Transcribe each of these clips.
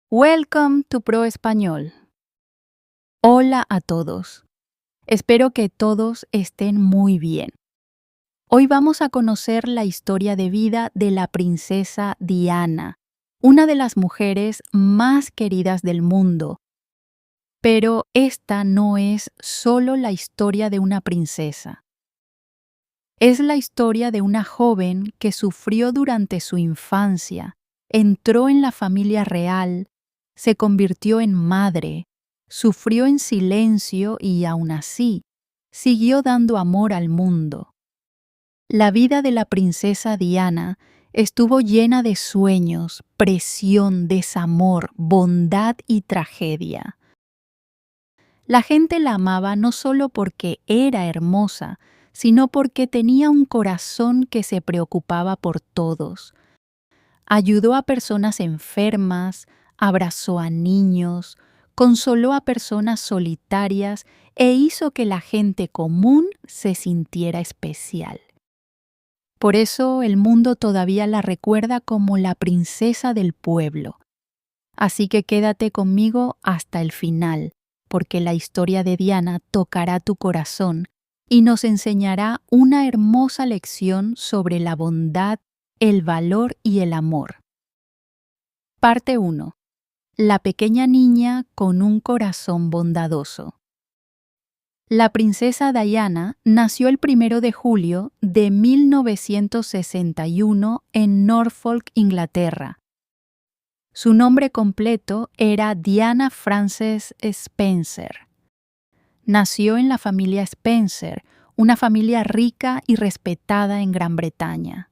Welcome to Pro Español. Hola a todos. Espero que todos estén muy bien. Hoy vamos a conocer la historia de vida de la princesa Diana, una de las mujeres más queridas del mundo. Pero esta no es solo la historia de una princesa. Es la historia de una joven que sufrió durante su infancia, entró en la familia real, se convirtió en madre, sufrió en silencio y aún así siguió dando amor al mundo. La vida de la princesa Diana estuvo llena de sueños, presión, desamor, bondad y tragedia. La gente la amaba no solo porque era hermosa, sino porque tenía un corazón que se preocupaba por todos. Ayudó a personas enfermas, abrazó a niños, consoló a personas solitarias e hizo que la gente común se sintiera especial. Por eso el mundo todavía la recuerda como la princesa del pueblo. Así que quédate conmigo hasta el final, porque la historia de Diana tocará tu corazón y nos enseñará una hermosa lección sobre la bondad, el valor y el amor. Parte 1. La pequeña niña con un corazón bondadoso. La princesa Diana nació el 1 de julio de 1961 en Norfolk, Inglaterra. Su nombre completo era Diana Frances Spencer. Nació en la familia Spencer, una familia rica y respetada en Gran Bretaña.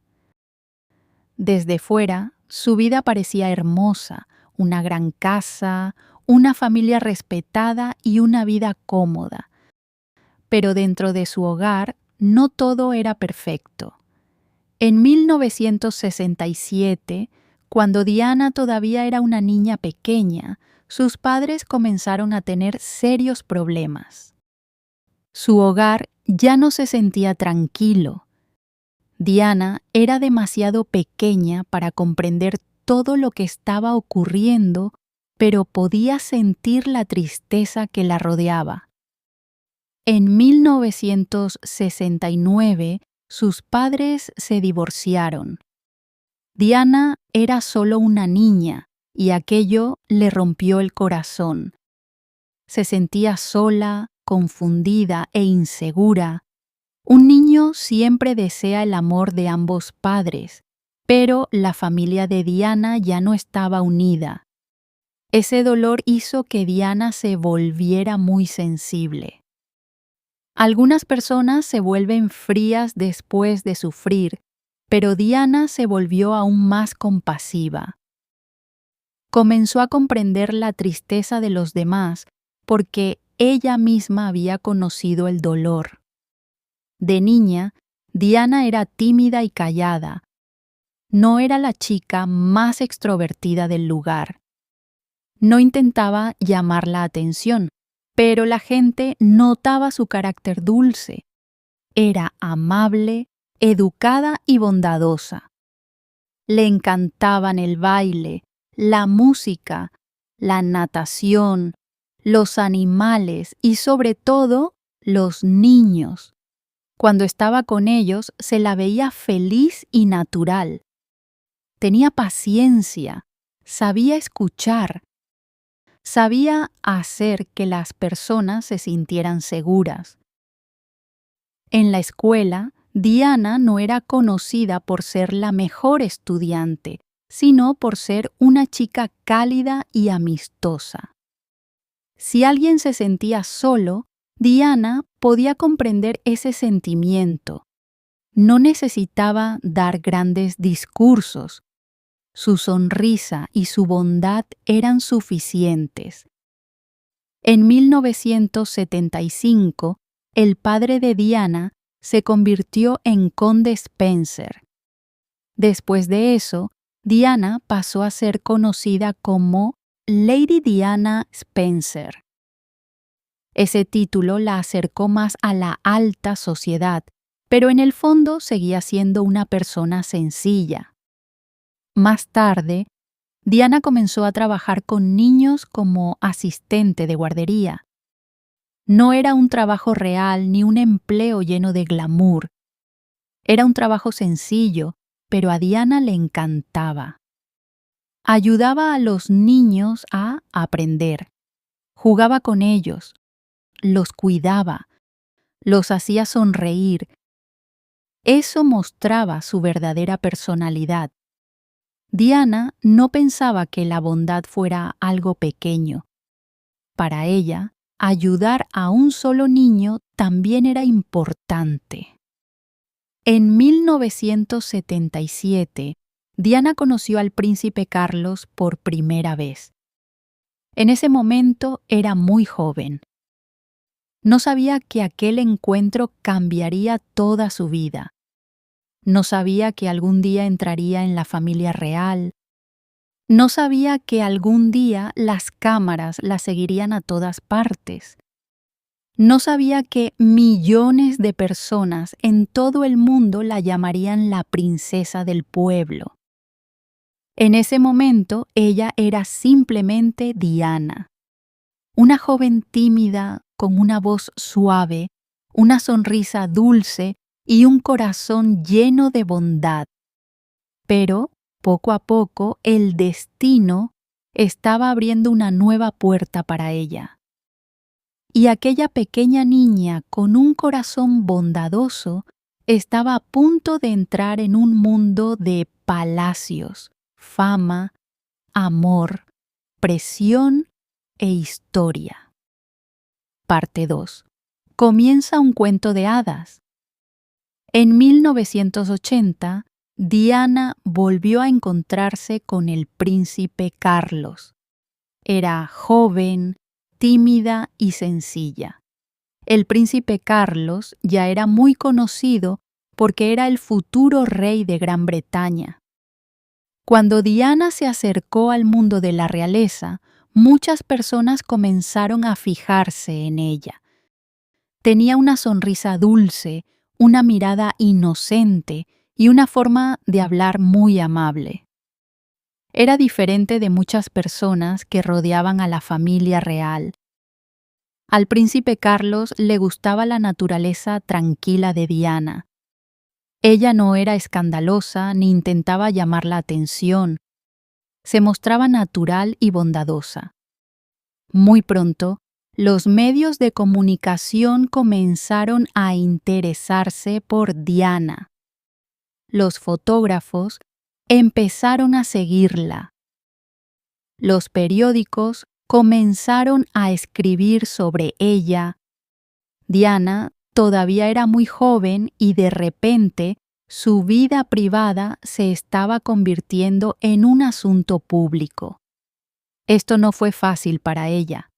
Desde fuera, su vida parecía hermosa, una gran casa, una familia respetada y una vida cómoda. Pero dentro de su hogar no todo era perfecto. En 1967, cuando Diana todavía era una niña pequeña, sus padres comenzaron a tener serios problemas. Su hogar ya no se sentía tranquilo. Diana era demasiado pequeña para comprender todo lo que estaba ocurriendo, pero podía sentir la tristeza que la rodeaba. En 1969, sus padres se divorciaron. Diana era solo una niña y aquello le rompió el corazón. Se sentía sola, confundida e insegura. Un niño siempre desea el amor de ambos padres, pero la familia de Diana ya no estaba unida. Ese dolor hizo que Diana se volviera muy sensible. Algunas personas se vuelven frías después de sufrir, pero Diana se volvió aún más compasiva. Comenzó a comprender la tristeza de los demás porque ella misma había conocido el dolor. De niña, Diana era tímida y callada. No era la chica más extrovertida del lugar. No intentaba llamar la atención, pero la gente notaba su carácter dulce. Era amable, educada y bondadosa. Le encantaban el baile, la música, la natación, los animales y sobre todo los niños. Cuando estaba con ellos se la veía feliz y natural. Tenía paciencia, sabía escuchar, sabía hacer que las personas se sintieran seguras. En la escuela, Diana no era conocida por ser la mejor estudiante, sino por ser una chica cálida y amistosa. Si alguien se sentía solo, Diana podía comprender ese sentimiento. No necesitaba dar grandes discursos. Su sonrisa y su bondad eran suficientes. En 1975, el padre de Diana se convirtió en conde Spencer. Después de eso, Diana pasó a ser conocida como Lady Diana Spencer. Ese título la acercó más a la alta sociedad, pero en el fondo seguía siendo una persona sencilla. Más tarde, Diana comenzó a trabajar con niños como asistente de guardería. No era un trabajo real ni un empleo lleno de glamour. Era un trabajo sencillo, pero a Diana le encantaba. Ayudaba a los niños a aprender. Jugaba con ellos, los cuidaba, los hacía sonreír. Eso mostraba su verdadera personalidad. Diana no pensaba que la bondad fuera algo pequeño. Para ella, ayudar a un solo niño también era importante. En 1977, Diana conoció al príncipe Carlos por primera vez. En ese momento era muy joven. No sabía que aquel encuentro cambiaría toda su vida. No sabía que algún día entraría en la familia real. No sabía que algún día las cámaras la seguirían a todas partes. No sabía que millones de personas en todo el mundo la llamarían la princesa del pueblo. En ese momento ella era simplemente Diana, una joven tímida con una voz suave, una sonrisa dulce y un corazón lleno de bondad. Pero, poco a poco, el destino estaba abriendo una nueva puerta para ella. Y aquella pequeña niña con un corazón bondadoso estaba a punto de entrar en un mundo de palacios, fama, amor, presión e historia. Parte 2. Comienza un cuento de hadas. En 1980, Diana volvió a encontrarse con el príncipe Carlos. Era joven, tímida y sencilla. El príncipe Carlos ya era muy conocido porque era el futuro rey de Gran Bretaña. Cuando Diana se acercó al mundo de la realeza, muchas personas comenzaron a fijarse en ella. Tenía una sonrisa dulce, una mirada inocente y una forma de hablar muy amable. Era diferente de muchas personas que rodeaban a la familia real. Al príncipe Carlos le gustaba la naturaleza tranquila de Diana. Ella no era escandalosa ni intentaba llamar la atención. Se mostraba natural y bondadosa. Muy pronto, los medios de comunicación comenzaron a interesarse por Diana. Los fotógrafos empezaron a seguirla. Los periódicos comenzaron a escribir sobre ella. Diana todavía era muy joven y de repente su vida privada se estaba convirtiendo en un asunto público. Esto no fue fácil para ella.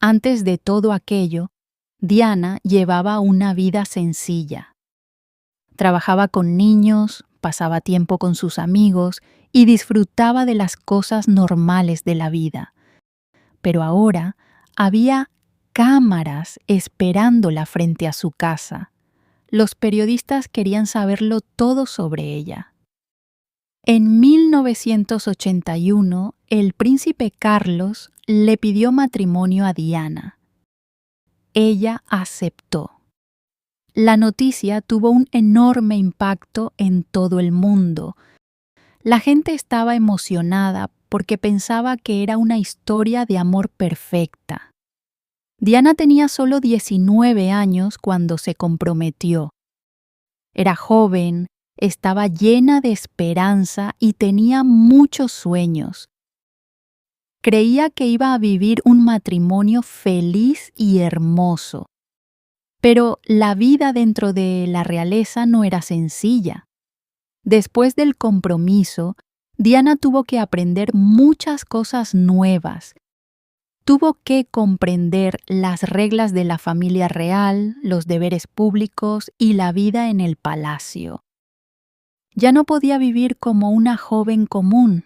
Antes de todo aquello, Diana llevaba una vida sencilla. Trabajaba con niños, pasaba tiempo con sus amigos y disfrutaba de las cosas normales de la vida. Pero ahora había cámaras esperándola frente a su casa. Los periodistas querían saberlo todo sobre ella. En 1981, el príncipe Carlos le pidió matrimonio a Diana. Ella aceptó. La noticia tuvo un enorme impacto en todo el mundo. La gente estaba emocionada porque pensaba que era una historia de amor perfecta. Diana tenía solo 19 años cuando se comprometió. Era joven, estaba llena de esperanza y tenía muchos sueños. Creía que iba a vivir un matrimonio feliz y hermoso. Pero la vida dentro de la realeza no era sencilla. Después del compromiso, Diana tuvo que aprender muchas cosas nuevas. Tuvo que comprender las reglas de la familia real, los deberes públicos y la vida en el palacio. Ya no podía vivir como una joven común.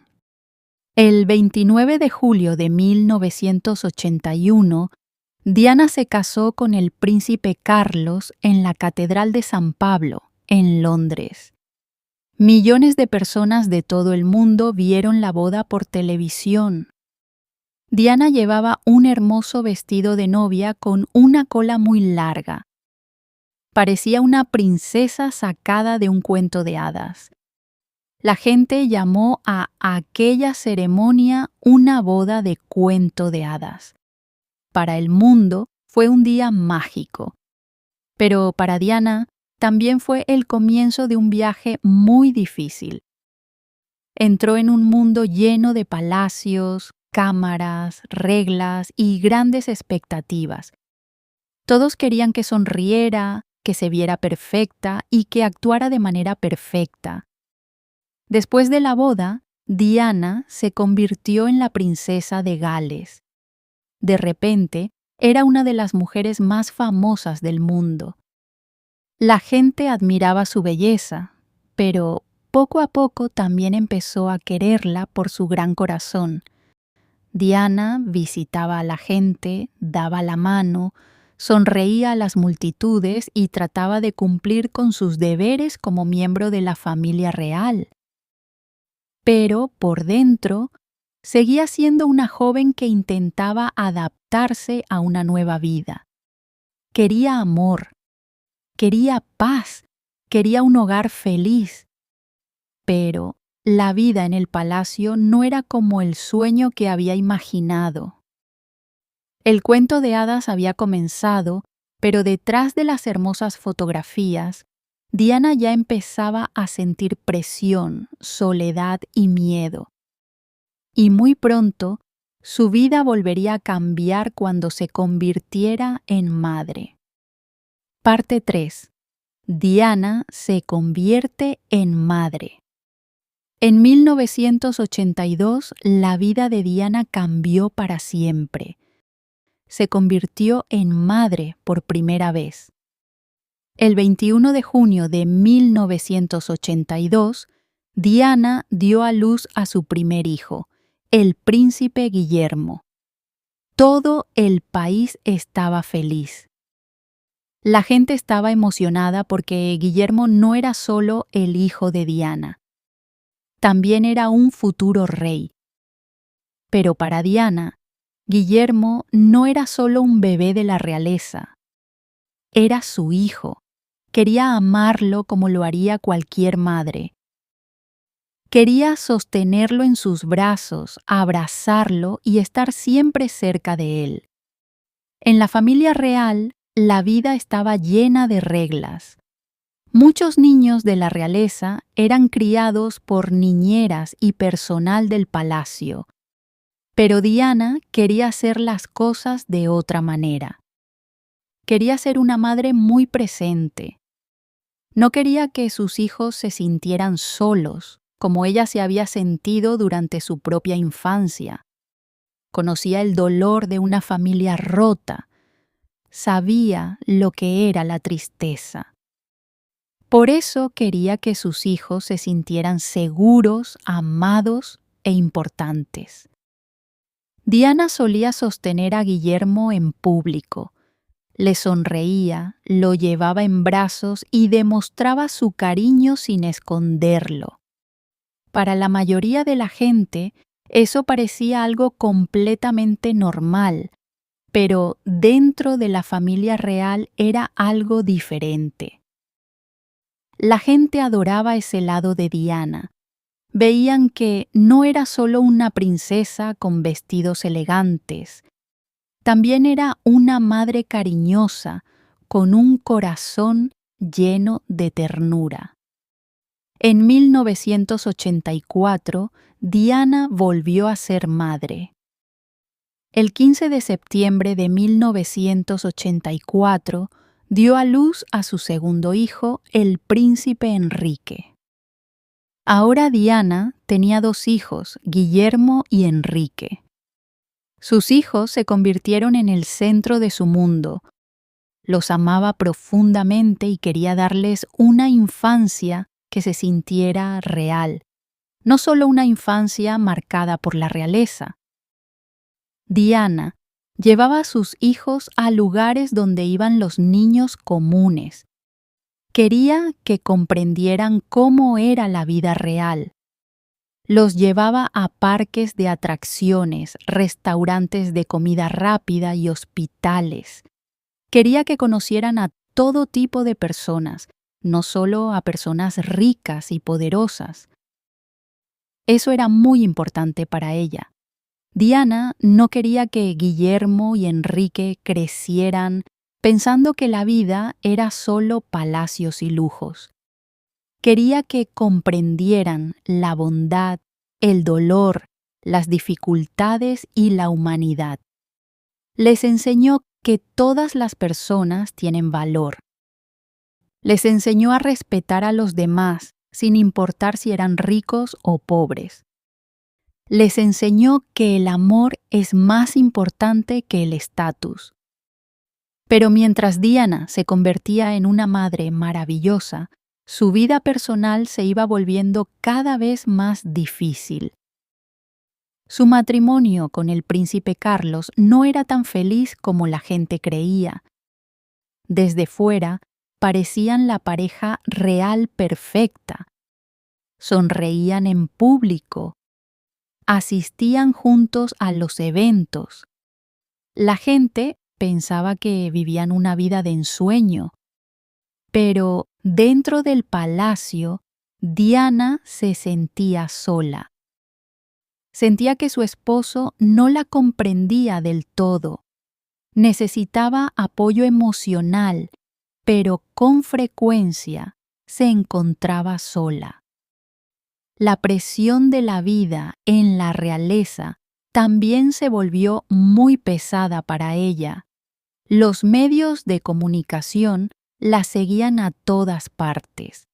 El 29 de julio de 1981, Diana se casó con el príncipe Carlos en la Catedral de San Pablo, en Londres. Millones de personas de todo el mundo vieron la boda por televisión. Diana llevaba un hermoso vestido de novia con una cola muy larga. Parecía una princesa sacada de un cuento de hadas. La gente llamó a aquella ceremonia una boda de cuento de hadas. Para el mundo fue un día mágico, pero para Diana también fue el comienzo de un viaje muy difícil. Entró en un mundo lleno de palacios, cámaras, reglas y grandes expectativas. Todos querían que sonriera, que se viera perfecta y que actuara de manera perfecta. Después de la boda, Diana se convirtió en la princesa de Gales. De repente, era una de las mujeres más famosas del mundo. La gente admiraba su belleza, pero poco a poco también empezó a quererla por su gran corazón. Diana visitaba a la gente, daba la mano, sonreía a las multitudes y trataba de cumplir con sus deberes como miembro de la familia real. Pero, por dentro, seguía siendo una joven que intentaba adaptarse a una nueva vida. Quería amor, quería paz, quería un hogar feliz. Pero la vida en el palacio no era como el sueño que había imaginado. El cuento de hadas había comenzado, pero detrás de las hermosas fotografías, Diana ya empezaba a sentir presión, soledad y miedo. Y muy pronto, su vida volvería a cambiar cuando se convirtiera en madre. Parte 3. Diana se convierte en madre. En 1982, la vida de Diana cambió para siempre. Se convirtió en madre por primera vez. El 21 de junio de 1982, Diana dio a luz a su primer hijo, el príncipe Guillermo. Todo el país estaba feliz. La gente estaba emocionada porque Guillermo no era solo el hijo de Diana. También era un futuro rey. Pero para Diana, Guillermo no era solo un bebé de la realeza. Era su hijo. Quería amarlo como lo haría cualquier madre. Quería sostenerlo en sus brazos, abrazarlo y estar siempre cerca de él. En la familia real, la vida estaba llena de reglas. Muchos niños de la realeza eran criados por niñeras y personal del palacio. Pero Diana quería hacer las cosas de otra manera. Quería ser una madre muy presente. No quería que sus hijos se sintieran solos, como ella se había sentido durante su propia infancia. Conocía el dolor de una familia rota. Sabía lo que era la tristeza. Por eso quería que sus hijos se sintieran seguros, amados e importantes. Diana solía sostener a Guillermo en público. Le sonreía, lo llevaba en brazos y demostraba su cariño sin esconderlo. Para la mayoría de la gente, eso parecía algo completamente normal, pero dentro de la familia real era algo diferente. La gente adoraba ese lado de Diana. Veían que no era solo una princesa con vestidos elegantes. También era una madre cariñosa, con un corazón lleno de ternura. En 1984, Diana volvió a ser madre. El 15 de septiembre de 1984, dio a luz a su segundo hijo, el príncipe Enrique. Ahora Diana tenía 2 hijos, Guillermo y Enrique. Sus hijos se convirtieron en el centro de su mundo. Los amaba profundamente y quería darles una infancia que se sintiera real, no solo una infancia marcada por la realeza. Diana llevaba a sus hijos a lugares donde iban los niños comunes. Quería que comprendieran cómo era la vida real. Los llevaba a parques de atracciones, restaurantes de comida rápida y hospitales. Quería que conocieran a todo tipo de personas, no solo a personas ricas y poderosas. Eso era muy importante para ella. Diana no quería que Guillermo y Enrique crecieran pensando que la vida era solo palacios y lujos. Quería que comprendieran la bondad, el dolor, las dificultades y la humanidad. Les enseñó que todas las personas tienen valor. Les enseñó a respetar a los demás, sin importar si eran ricos o pobres. Les enseñó que el amor es más importante que el estatus. Pero mientras Diana se convertía en una madre maravillosa, su vida personal se iba volviendo cada vez más difícil. Su matrimonio con el príncipe Carlos no era tan feliz como la gente creía. Desde fuera, parecían la pareja real perfecta. Sonreían en público. Asistían juntos a los eventos. La gente pensaba que vivían una vida de ensueño. Pero dentro del palacio, Diana se sentía sola. Sentía que su esposo no la comprendía del todo. Necesitaba apoyo emocional, pero con frecuencia se encontraba sola. La presión de la vida en la realeza también se volvió muy pesada para ella. Los medios de comunicación la seguían a todas partes.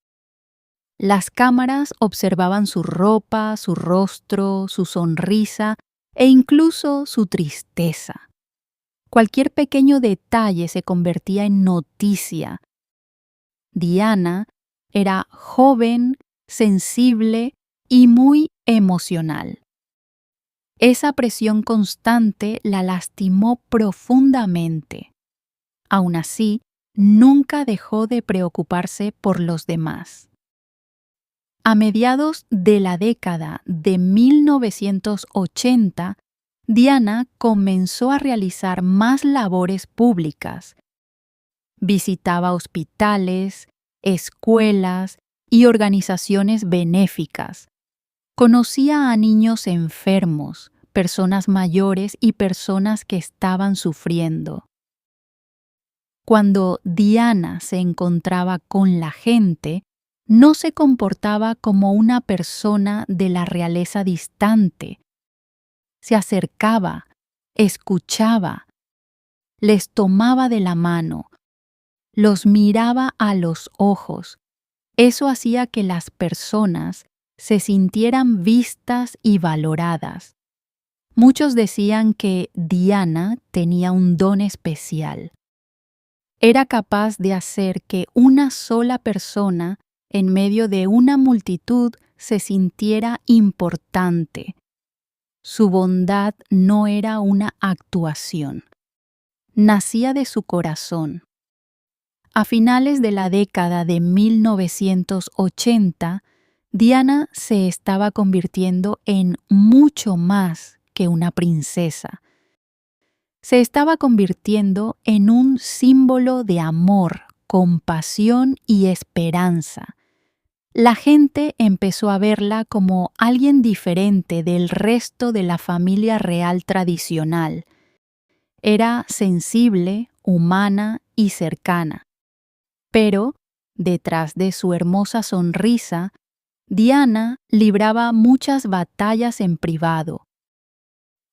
Las cámaras observaban su ropa, su rostro, su sonrisa e incluso su tristeza. Cualquier pequeño detalle se convertía en noticia. Diana era joven, sensible y muy emocional. Esa presión constante la lastimó profundamente. Aún así, nunca dejó de preocuparse por los demás. A mediados de la década de 1980, Diana comenzó a realizar más labores públicas. Visitaba hospitales, escuelas y organizaciones benéficas. Conocía a niños enfermos, personas mayores y personas que estaban sufriendo. Cuando Diana se encontraba con la gente, no se comportaba como una persona de la realeza distante. Se acercaba, escuchaba, les tomaba de la mano, los miraba a los ojos. Eso hacía que las personas se sintieran vistas y valoradas. Muchos decían que Diana tenía un don especial. Era capaz de hacer que una sola persona en medio de una multitud se sintiera importante. Su bondad no era una actuación. Nacía de su corazón. A finales de la década de 1980, Diana se estaba convirtiendo en mucho más que una princesa. Se estaba convirtiendo en un símbolo de amor, compasión y esperanza. La gente empezó a verla como alguien diferente del resto de la familia real tradicional. Era sensible, humana y cercana. Pero, detrás de su hermosa sonrisa, Diana libraba muchas batallas en privado.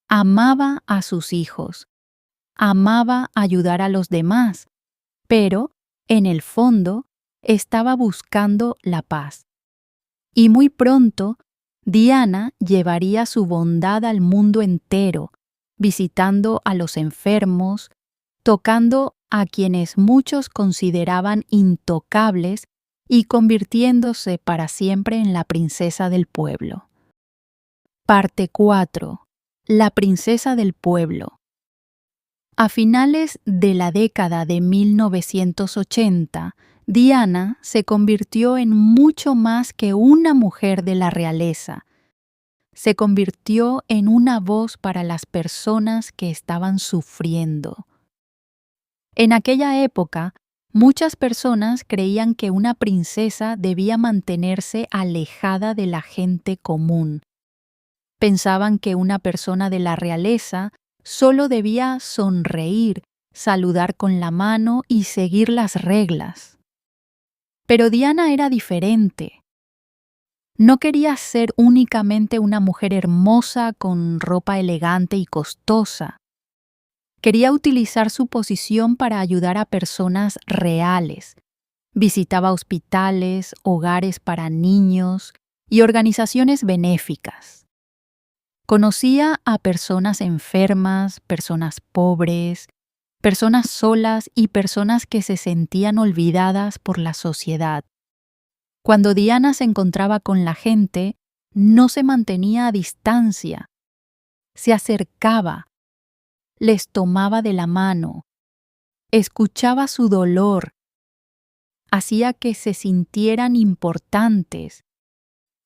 Amaba a sus hijos. Amaba ayudar a los demás, pero, en el fondo, estaba buscando la paz. Y muy pronto, Diana llevaría su bondad al mundo entero, visitando a los enfermos, tocando a quienes muchos consideraban intocables y convirtiéndose para siempre en la princesa del pueblo. Parte 4. La princesa del pueblo. A finales de la década de 1980, Diana se convirtió en mucho más que una mujer de la realeza. Se convirtió en una voz para las personas que estaban sufriendo. En aquella época, muchas personas creían que una princesa debía mantenerse alejada de la gente común. Pensaban que una persona de la realeza solo debía sonreír, saludar con la mano y seguir las reglas. Pero Diana era diferente. No quería ser únicamente una mujer hermosa con ropa elegante y costosa. Quería utilizar su posición para ayudar a personas reales. Visitaba hospitales, hogares para niños y organizaciones benéficas. Conocía a personas enfermas, personas pobres, personas solas y personas que se sentían olvidadas por la sociedad. Cuando Diana se encontraba con la gente, no se mantenía a distancia. Se acercaba, les tomaba de la mano, escuchaba su dolor, hacía que se sintieran importantes.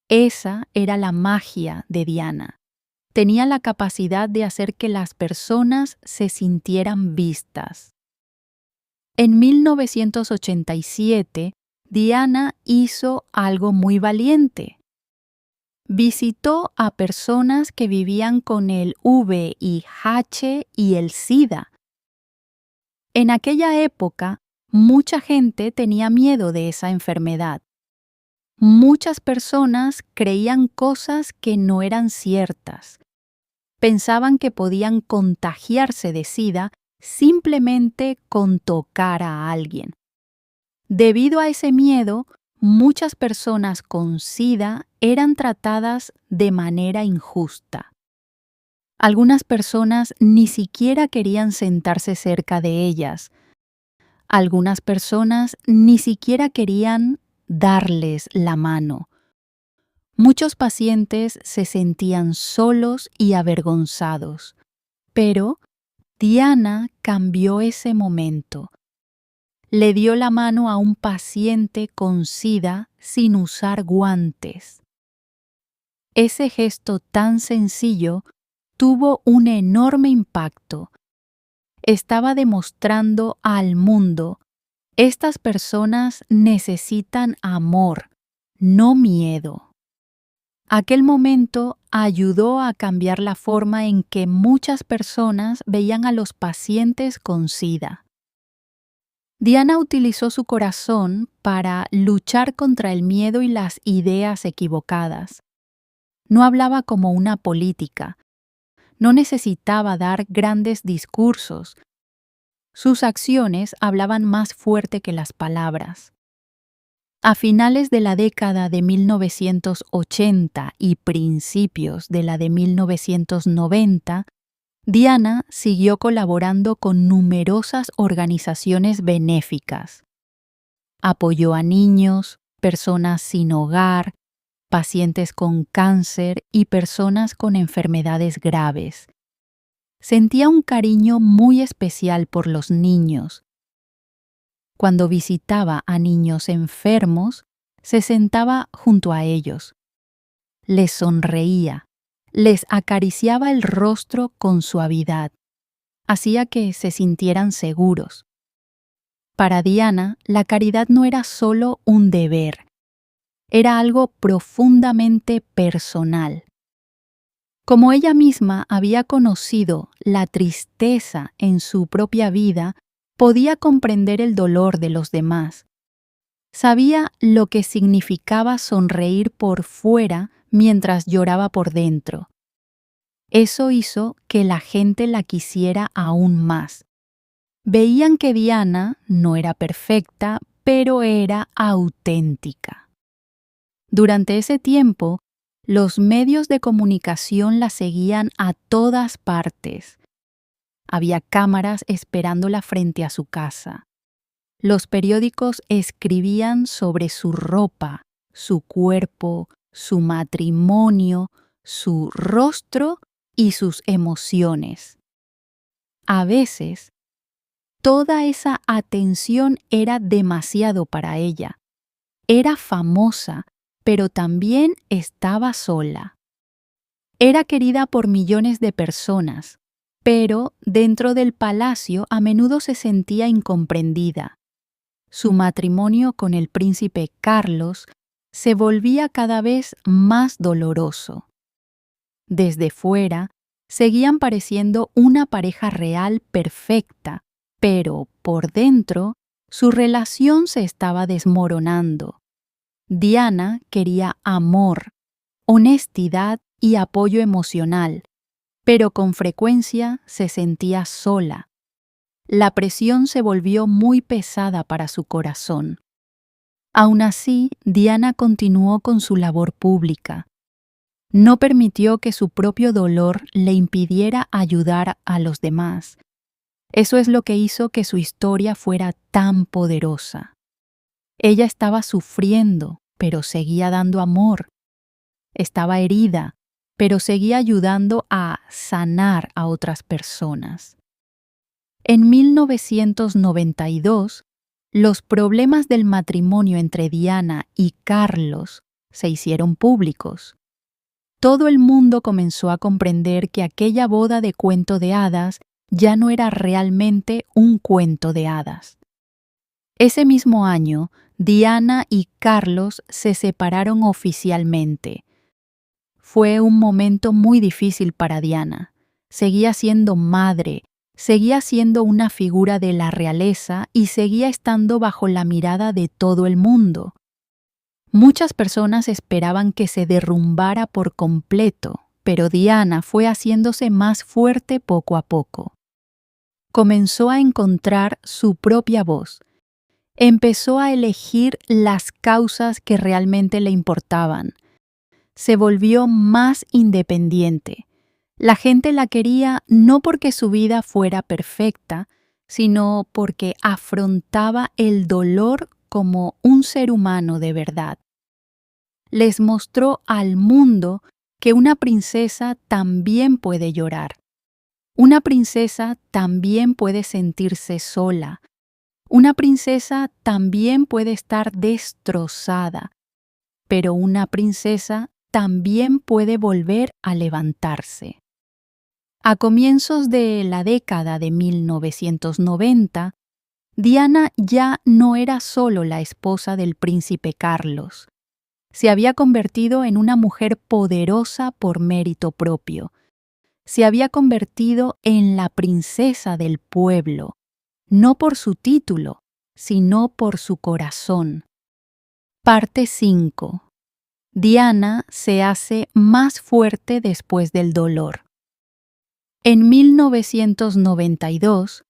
Esa era la magia de Diana. Tenía la capacidad de hacer que las personas se sintieran vistas. En 1987, Diana hizo algo muy valiente. Visitó a personas que vivían con el VIH y el SIDA. En aquella época, mucha gente tenía miedo de esa enfermedad. Muchas personas creían cosas que no eran ciertas. Pensaban que podían contagiarse de SIDA simplemente con tocar a alguien. Debido a ese miedo, muchas personas con SIDA eran tratadas de manera injusta. Algunas personas ni siquiera querían sentarse cerca de ellas. Algunas personas ni siquiera querían darles la mano. Muchos pacientes se sentían solos y avergonzados. Pero Diana cambió ese momento. Le dio la mano a un paciente con SIDA sin usar guantes. Ese gesto tan sencillo tuvo un enorme impacto. Estaba demostrando al mundo: estas personas necesitan amor, no miedo. Aquel momento ayudó a cambiar la forma en que muchas personas veían a los pacientes con SIDA. Diana utilizó su corazón para luchar contra el miedo y las ideas equivocadas. No hablaba como una política. No necesitaba dar grandes discursos. Sus acciones hablaban más fuerte que las palabras. A finales de la década de 1980 y principios de la de 1990, Diana siguió colaborando con numerosas organizaciones benéficas. Apoyó a niños, personas sin hogar, pacientes con cáncer y personas con enfermedades graves. Sentía un cariño muy especial por los niños. Cuando visitaba a niños enfermos, se sentaba junto a ellos. Les sonreía, les acariciaba el rostro con suavidad. Hacía que se sintieran seguros. Para Diana, la caridad no era solo un deber, era algo profundamente personal. Como ella misma había conocido la tristeza en su propia vida, podía comprender el dolor de los demás. Sabía lo que significaba sonreír por fuera mientras lloraba por dentro. Eso hizo que la gente la quisiera aún más. Veían que Diana no era perfecta, pero era auténtica. Durante ese tiempo, los medios de comunicación la seguían a todas partes. Había cámaras esperándola frente a su casa. Los periódicos escribían sobre su ropa, su cuerpo, su matrimonio, su rostro y sus emociones. A veces, Toda esa atención era demasiado para ella. Era famosa, pero también estaba sola. Era querida por millones de personas, pero dentro del palacio a menudo se sentía incomprendida. Su matrimonio con el príncipe Carlos se volvía cada vez más doloroso. Desde fuera, seguían pareciendo una pareja real perfecta, pero por dentro, su relación se estaba desmoronando. Diana quería amor, honestidad y apoyo emocional, pero con frecuencia se sentía sola. La presión se volvió muy pesada para su corazón. Aún así, Diana continuó con su labor pública. No permitió que su propio dolor le impidiera ayudar a los demás. Eso es lo que hizo que su historia fuera tan poderosa. Ella estaba sufriendo, pero seguía dando amor. Estaba herida, pero seguía ayudando a sanar a otras personas. En 1992, los problemas del matrimonio entre Diana y Carlos se hicieron públicos. Todo el mundo comenzó a comprender que aquella boda de cuento de hadas ya no era realmente un cuento de hadas. Ese mismo año, Diana y Carlos se separaron oficialmente. Fue un momento muy difícil para Diana. Seguía siendo madre, seguía siendo una figura de la realeza y seguía estando bajo la mirada de todo el mundo. Muchas personas esperaban que se derrumbara por completo, pero Diana fue haciéndose más fuerte poco a poco. Comenzó a encontrar su propia voz. Empezó a elegir las causas que realmente le importaban. Se volvió más independiente. La gente la quería no porque su vida fuera perfecta, sino porque afrontaba el dolor como un ser humano de verdad. Les mostró al mundo que una princesa también puede llorar. Una princesa también puede sentirse sola. Una princesa también puede estar destrozada. Pero una princesa también puede volver a levantarse. A comienzos de la década de 1990, Diana ya no era solo la esposa del príncipe Carlos. Se había convertido en una mujer poderosa por mérito propio. Se había convertido en la princesa del pueblo, no por su título, sino por su corazón. Parte 5. Diana se hace más fuerte después del dolor. En 1992,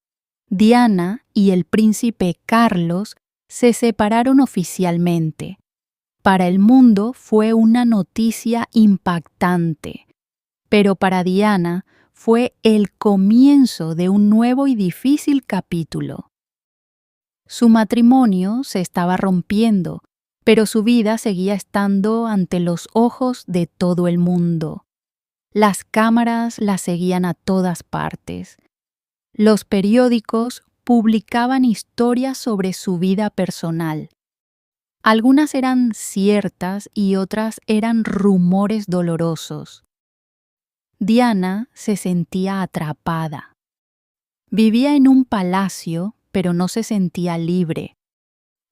Diana y el príncipe Carlos se separaron oficialmente. Para el mundo fue una noticia impactante, pero para Diana fue el comienzo de un nuevo y difícil capítulo. Su matrimonio se estaba rompiendo, pero su vida seguía estando ante los ojos de todo el mundo. Las cámaras la seguían a todas partes. Los periódicos publicaban historias sobre su vida personal. Algunas eran ciertas y otras eran rumores dolorosos. Diana se sentía atrapada. Vivía en un palacio, pero no se sentía libre.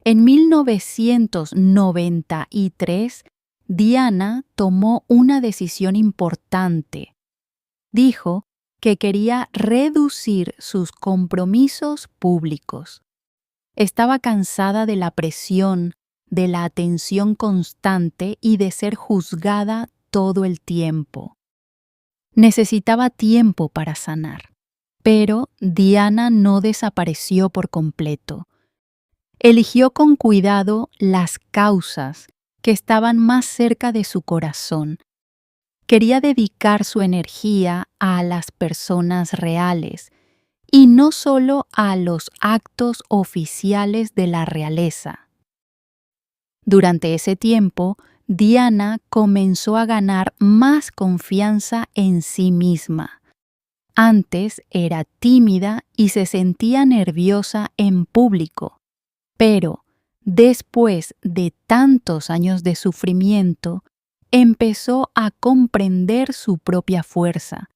En 1993, Diana tomó una decisión importante. Dijo que quería reducir sus compromisos públicos. Estaba cansada de la presión, de la atención constante y de ser juzgada todo el tiempo. Necesitaba tiempo para sanar, pero Diana no desapareció por completo. Eligió con cuidado las causas que estaban más cerca de su corazón. Quería dedicar su energía a las personas reales y no solo a los actos oficiales de la realeza. Durante ese tiempo, Diana comenzó a ganar más confianza en sí misma. Antes era tímida y se sentía nerviosa en público, pero después de tantos años de sufrimiento, empezó a comprender su propia fuerza.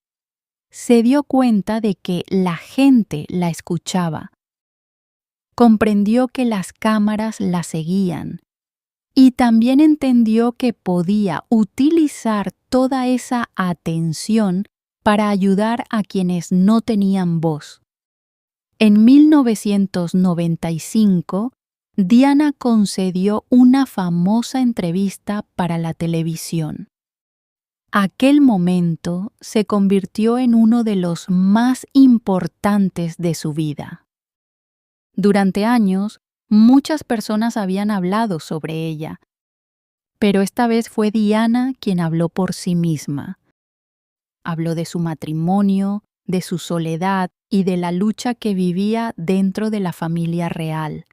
Se dio cuenta de que la gente la escuchaba. Comprendió que las cámaras la seguían y también entendió que podía utilizar toda esa atención para ayudar a quienes no tenían voz. En 1995, Diana concedió una famosa entrevista para la televisión. Aquel momento se convirtió en uno de los más importantes de su vida. Durante años, muchas personas habían hablado sobre ella, pero esta vez fue Diana quien habló por sí misma. Habló de su matrimonio, de su soledad y de la lucha que vivía dentro de la familia real.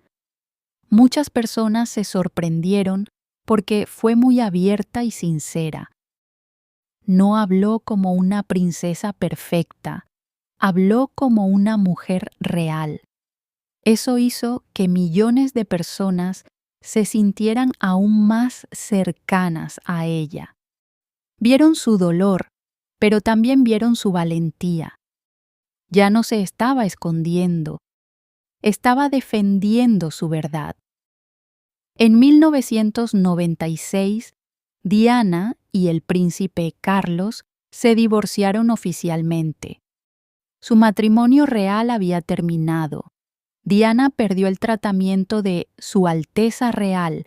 Muchas personas se sorprendieron porque fue muy abierta y sincera. No habló como una princesa perfecta, habló como una mujer real. Eso hizo que millones de personas se sintieran aún más cercanas a ella. Vieron su dolor, pero también vieron su valentía. Ya no se estaba escondiendo, estaba defendiendo su verdad. En 1996, Diana y el príncipe Carlos se divorciaron oficialmente. Su matrimonio real había terminado. Diana perdió el tratamiento de Su Alteza Real,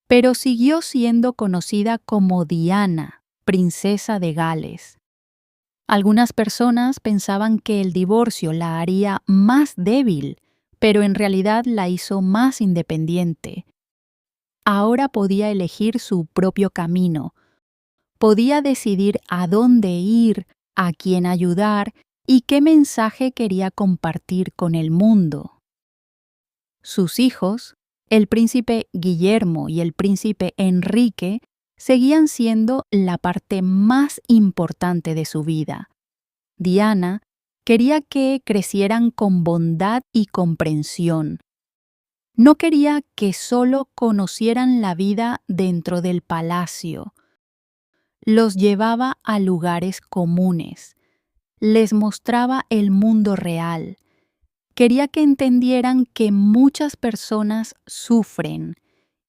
pero siguió siendo conocida como Diana, princesa de Gales. Algunas personas pensaban que el divorcio la haría más débil, pero en realidad la hizo más independiente. Ahora podía elegir su propio camino. Podía decidir a dónde ir, a quién ayudar y qué mensaje quería compartir con el mundo. Sus hijos, el príncipe Guillermo y el príncipe Enrique, seguían siendo la parte más importante de su vida. Diana quería que crecieran con bondad y comprensión. No quería que solo conocieran la vida dentro del palacio. Los llevaba a lugares comunes. Les mostraba el mundo real. Quería que entendieran que muchas personas sufren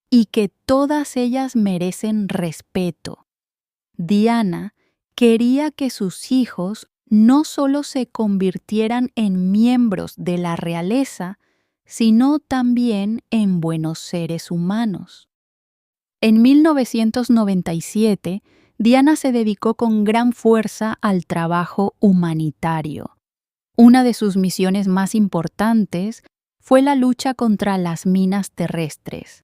y que todas ellas merecen respeto. Diana quería que sus hijos no solo se convirtieran en miembros de la realeza, sino también en buenos seres humanos. En 1997, Diana se dedicó con gran fuerza al trabajo humanitario. Una de sus misiones más importantes fue la lucha contra las minas terrestres.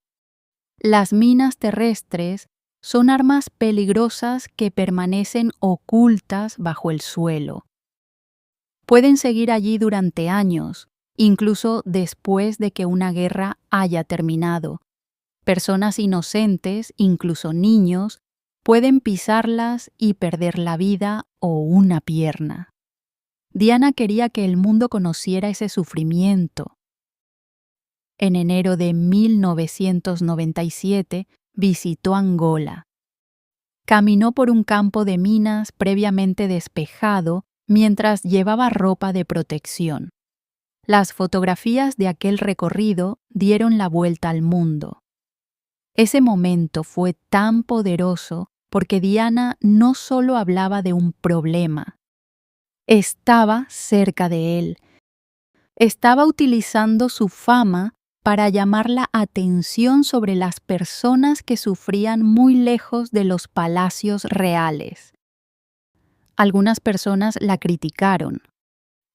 Las minas terrestres son armas peligrosas que permanecen ocultas bajo el suelo. Pueden seguir allí durante años, incluso después de que una guerra haya terminado. Personas inocentes, incluso niños, pueden pisarlas y perder la vida o una pierna. Diana quería que el mundo conociera ese sufrimiento. En enero de 1997 visitó Angola. Caminó por un campo de minas previamente despejado mientras llevaba ropa de protección. Las fotografías de aquel recorrido dieron la vuelta al mundo. Ese momento fue tan poderoso porque Diana no solo hablaba de un problema, estaba cerca de él. Estaba utilizando su fama para llamar la atención sobre las personas que sufrían muy lejos de los palacios reales. Algunas personas la criticaron.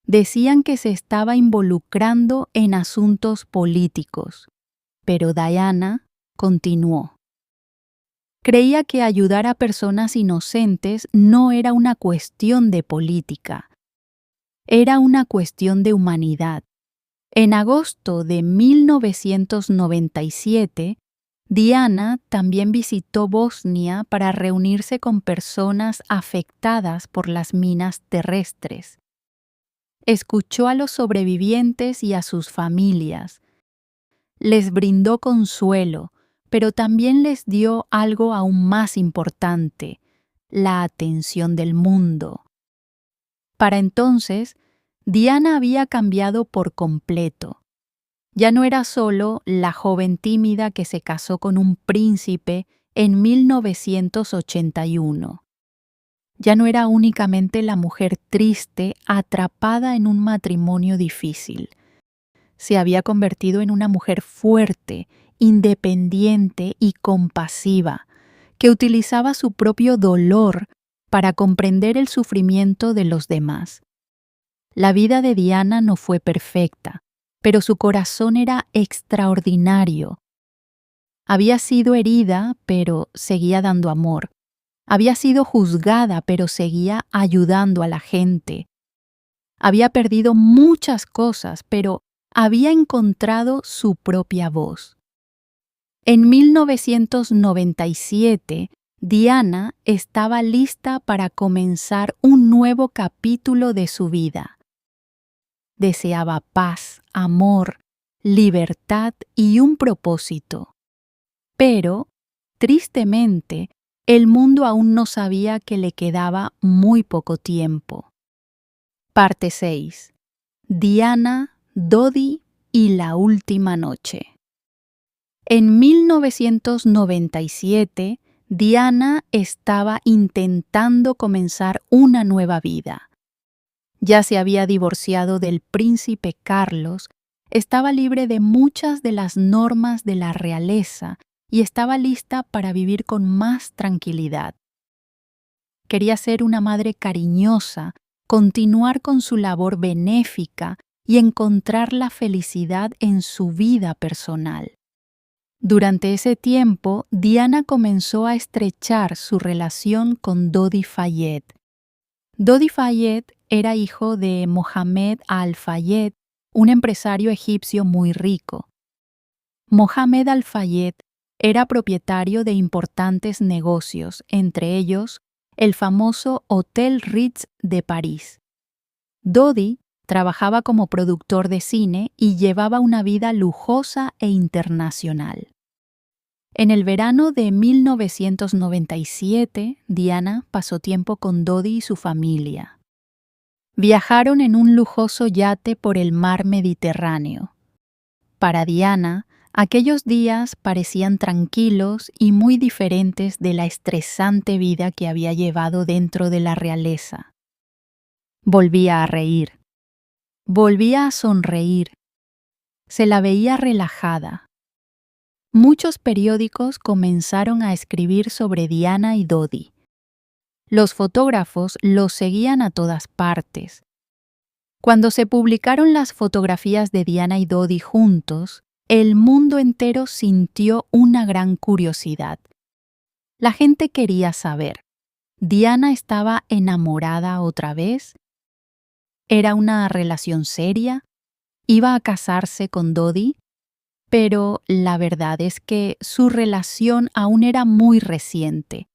Decían que se estaba involucrando en asuntos políticos, pero Diana continuó. Creía que ayudar a personas inocentes no era una cuestión de política, era una cuestión de humanidad. En agosto de 1997, Diana también visitó Bosnia para reunirse con personas afectadas por las minas terrestres. Escuchó a los sobrevivientes y a sus familias. Les brindó consuelo, pero también les dio algo aún más importante: la atención del mundo. Para entonces, Diana había cambiado por completo. Ya no era solo la joven tímida que se casó con un príncipe en 1981. Ya no era únicamente la mujer triste atrapada en un matrimonio difícil. Se había convertido en una mujer fuerte, independiente y compasiva, que utilizaba su propio dolor para comprender el sufrimiento de los demás. La vida de Diana no fue perfecta, pero su corazón era extraordinario. Había sido herida, pero seguía dando amor. Había sido juzgada, pero seguía ayudando a la gente. Había perdido muchas cosas, pero había encontrado su propia voz. En 1997, Diana estaba lista para comenzar un nuevo capítulo de su vida. Deseaba paz, amor, libertad y un propósito. Pero, tristemente, el mundo aún no sabía que le quedaba muy poco tiempo. Parte 6. Diana, Dodi y la última noche. En 1997, Diana estaba intentando comenzar una nueva vida. Ya se había divorciado del príncipe Carlos, estaba libre de muchas de las normas de la realeza y estaba lista para vivir con más tranquilidad. Quería ser una madre cariñosa, continuar con su labor benéfica y encontrar la felicidad en su vida personal. Durante ese tiempo, Diana comenzó a estrechar su relación con Dodi Fayed. Dodi Fayed era hijo de Mohamed Al-Fayed, un empresario egipcio muy rico. Mohamed Al-Fayed era propietario de importantes negocios, entre ellos el famoso Hotel Ritz de París. Dodi trabajaba como productor de cine y llevaba una vida lujosa e internacional. En el verano de 1997, Diana pasó tiempo con Dodi y su familia. Viajaron en un lujoso yate por el mar Mediterráneo. Para Diana, aquellos días parecían tranquilos y muy diferentes de la estresante vida que había llevado dentro de la realeza. Volvía a reír. Volvía a sonreír. Se la veía relajada. Muchos periódicos comenzaron a escribir sobre Diana y Dodi. Los fotógrafos los seguían a todas partes. Cuando se publicaron las fotografías de Diana y Dodi juntos, el mundo entero sintió una gran curiosidad. La gente quería saber, ¿Diana estaba enamorada otra vez? ¿Era una relación seria? ¿Iba a casarse con Dodi? Pero la verdad es que su relación aún era muy reciente.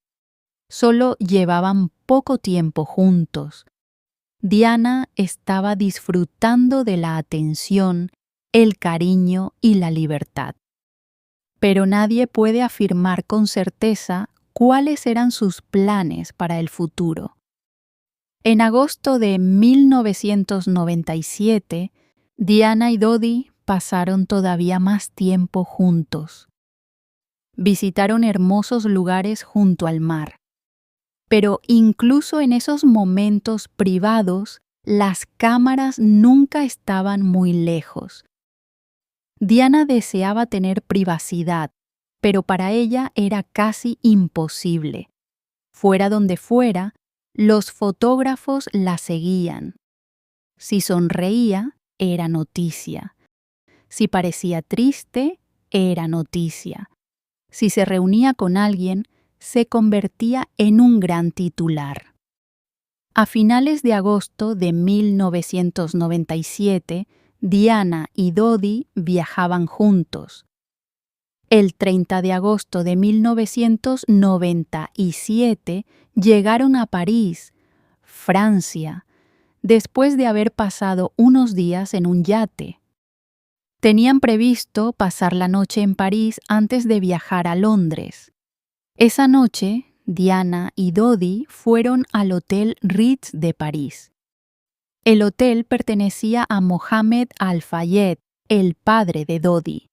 Solo llevaban poco tiempo juntos. Diana estaba disfrutando de la atención, el cariño y la libertad. Pero nadie puede afirmar con certeza cuáles eran sus planes para el futuro. En agosto de 1997, Diana y Dodi pasaron todavía más tiempo juntos. Visitaron hermosos lugares junto al mar. Pero incluso en esos momentos privados, las cámaras nunca estaban muy lejos. Diana deseaba tener privacidad, pero para ella era casi imposible. Fuera donde fuera, los fotógrafos la seguían. Si sonreía, era noticia. Si parecía triste, era noticia. Si se reunía con alguien, se convertía en un gran titular. A finales de agosto de 1997, Diana y Dodi viajaban juntos. El 30 de agosto de 1997 llegaron a París, Francia. después de haber pasado unos días en un yate. Tenían previsto pasar la noche en París antes de viajar a Londres. Esa noche, Diana y Dodi fueron al Hotel Ritz de París. El hotel pertenecía a Mohammed Al-Fayed, el padre de Dodi.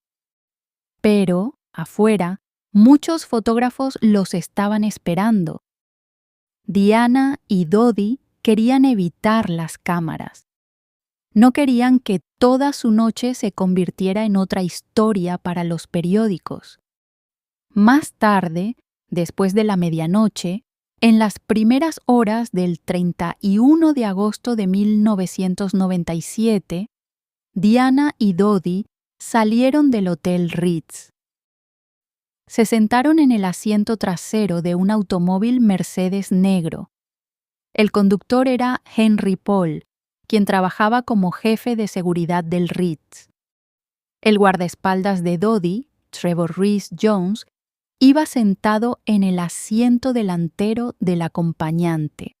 Pero, afuera, muchos fotógrafos los estaban esperando. Diana y Dodi querían evitar las cámaras. No querían que toda su noche se convirtiera en otra historia para los periódicos. Más tarde, después de la medianoche, en las primeras horas del 31 de agosto de 1997, Diana y Dodi salieron del Hotel Ritz. Se sentaron en el asiento trasero de un automóvil Mercedes negro. El conductor era Henry Paul, quien trabajaba como jefe de seguridad del Ritz. El guardaespaldas de Dodi, Trevor Rhys-Jones, iba sentado en el asiento delantero del acompañante.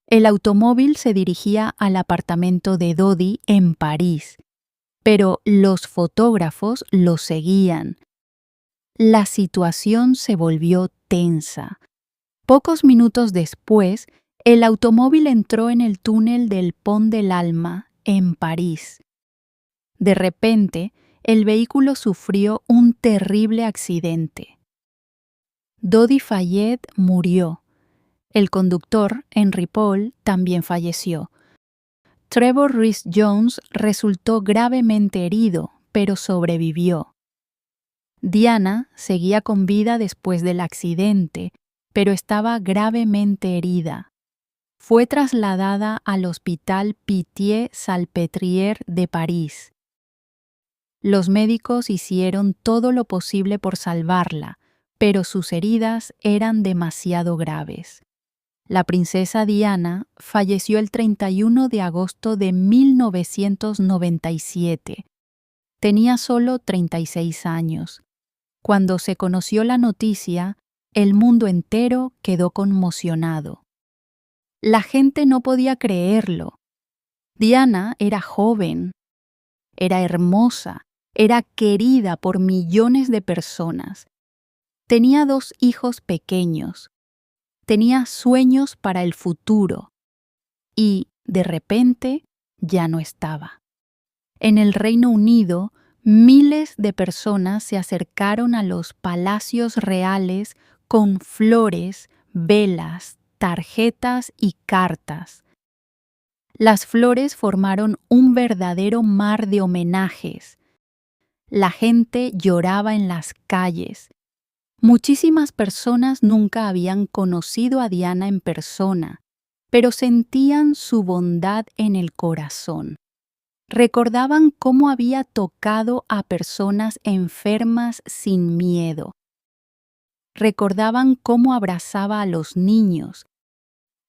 El automóvil se dirigía al apartamento de Dodi en París, pero los fotógrafos lo seguían. La situación se volvió tensa. Pocos minutos después, el automóvil entró en el túnel del Pont de l'Alma, en París. De repente, el vehículo sufrió un terrible accidente. Dodi Fayed murió. El conductor, Henry Paul, también falleció. Trevor Rhys-Jones resultó gravemente herido, pero sobrevivió. Diana seguía con vida después del accidente, pero estaba gravemente herida. Fue trasladada al Hospital Pitié-Salpêtrière de París. Los médicos hicieron todo lo posible por salvarla, pero sus heridas eran demasiado graves. La princesa Diana falleció el 31 de agosto de 1997. Tenía solo 36 años. Cuando se conoció la noticia, el mundo entero quedó conmocionado. La gente no podía creerlo. Diana era joven, era hermosa, era querida por millones de personas. Tenía 2 hijos pequeños. Tenía sueños para el futuro. Y, de repente, ya no estaba. En el Reino Unido, miles de personas se acercaron a los palacios reales con flores, velas, tarjetas y cartas. Las flores formaron un verdadero mar de homenajes. La gente lloraba en las calles. Muchísimas personas nunca habían conocido a Diana en persona, pero sentían su bondad en el corazón. Recordaban cómo había tocado a personas enfermas sin miedo. Recordaban cómo abrazaba a los niños.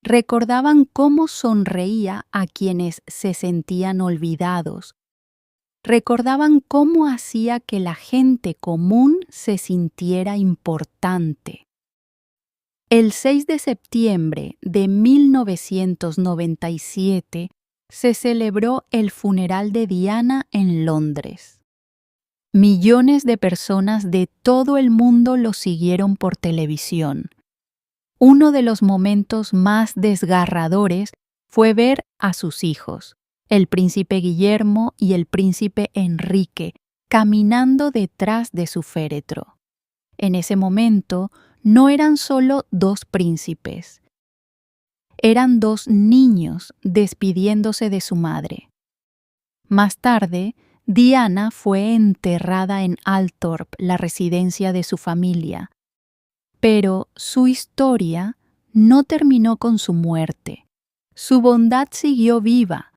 Recordaban cómo sonreía a quienes se sentían olvidados. Recordaban cómo hacía que la gente común se sintiera importante. El 6 de septiembre de 1997 se celebró el funeral de Diana en Londres. Millones de personas de todo el mundo lo siguieron por televisión. Uno de los momentos más desgarradores fue ver a sus hijos, el príncipe Guillermo y el príncipe Enrique, caminando detrás de su féretro. En ese momento, no eran solo 2 príncipes. Eran 2 niños despidiéndose de su madre. Más tarde, Diana fue enterrada en Althorp, la residencia de su familia. Pero su historia no terminó con su muerte. Su bondad siguió viva.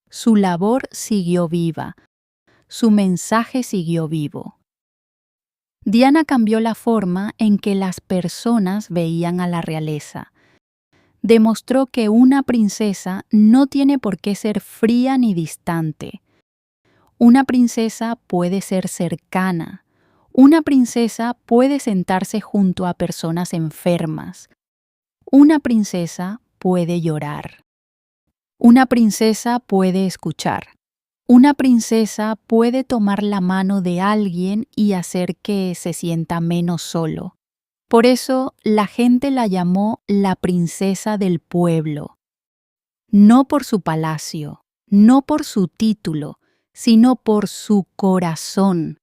Su labor siguió viva. Su mensaje siguió vivo. Diana cambió la forma en que las personas veían a la realeza. Demostró que una princesa no tiene por qué ser fría ni distante. Una princesa puede ser cercana. Una princesa puede sentarse junto a personas enfermas. Una princesa puede llorar. Una princesa puede escuchar. Una princesa puede tomar la mano de alguien y hacer que se sienta menos solo. Por eso la gente la llamó la princesa del pueblo. No por su palacio, no por su título, sino por su corazón.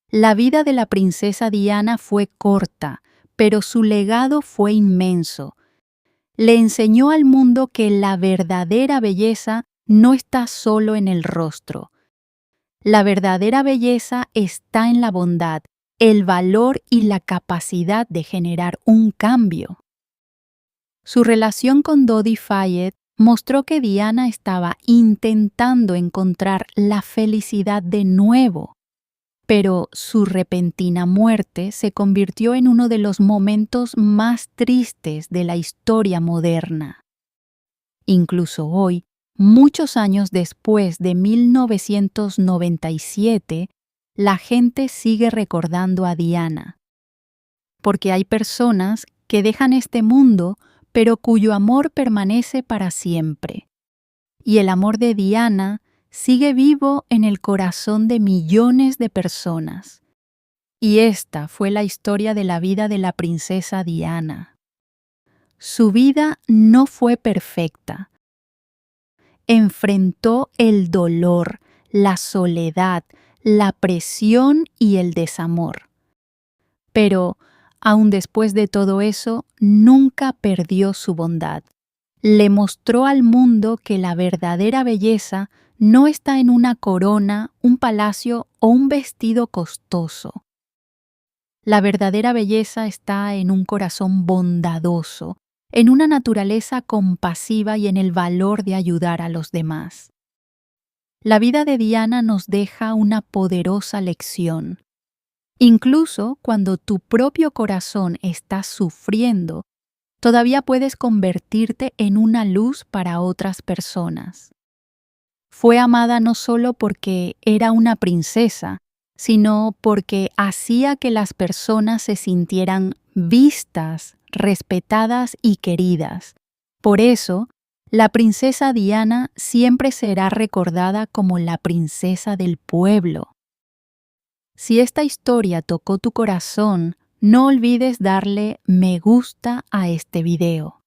La vida de la princesa Diana fue corta, pero su legado fue inmenso. Le enseñó al mundo que la verdadera belleza no está solo en el rostro. La verdadera belleza está en la bondad, el valor y la capacidad de generar un cambio. Su relación con Dodi Fayed mostró que Diana estaba intentando encontrar la felicidad de nuevo, pero su repentina muerte se convirtió en uno de los momentos más tristes de la historia moderna. Incluso hoy, muchos años después de 1997, la gente sigue recordando a Diana, porque hay personas que dejan este mundo, pero cuyo amor permanece para siempre. Y el amor de Diana sigue vivo en el corazón de millones de personas. Y esta fue la historia de la vida de la princesa Diana. Su vida no fue perfecta. Enfrentó el dolor, la soledad, la presión y el desamor. Pero, aun después de todo eso, nunca perdió su bondad. Le mostró al mundo que la verdadera belleza no está en una corona, un palacio o un vestido costoso. La verdadera belleza está en un corazón bondadoso, en una naturaleza compasiva y en el valor de ayudar a los demás. La vida de Diana nos deja una poderosa lección. Incluso cuando tu propio corazón está sufriendo, todavía puedes convertirte en una luz para otras personas. Fue amada no solo porque era una princesa, sino porque hacía que las personas se sintieran vistas, respetadas y queridas. Por eso, la princesa Diana siempre será recordada como la princesa del pueblo. Si esta historia tocó tu corazón, no olvides darle me gusta a este video.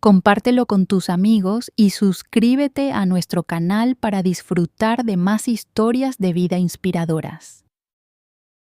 Compártelo con tus amigos y suscríbete a nuestro canal para disfrutar de más historias de vida inspiradoras.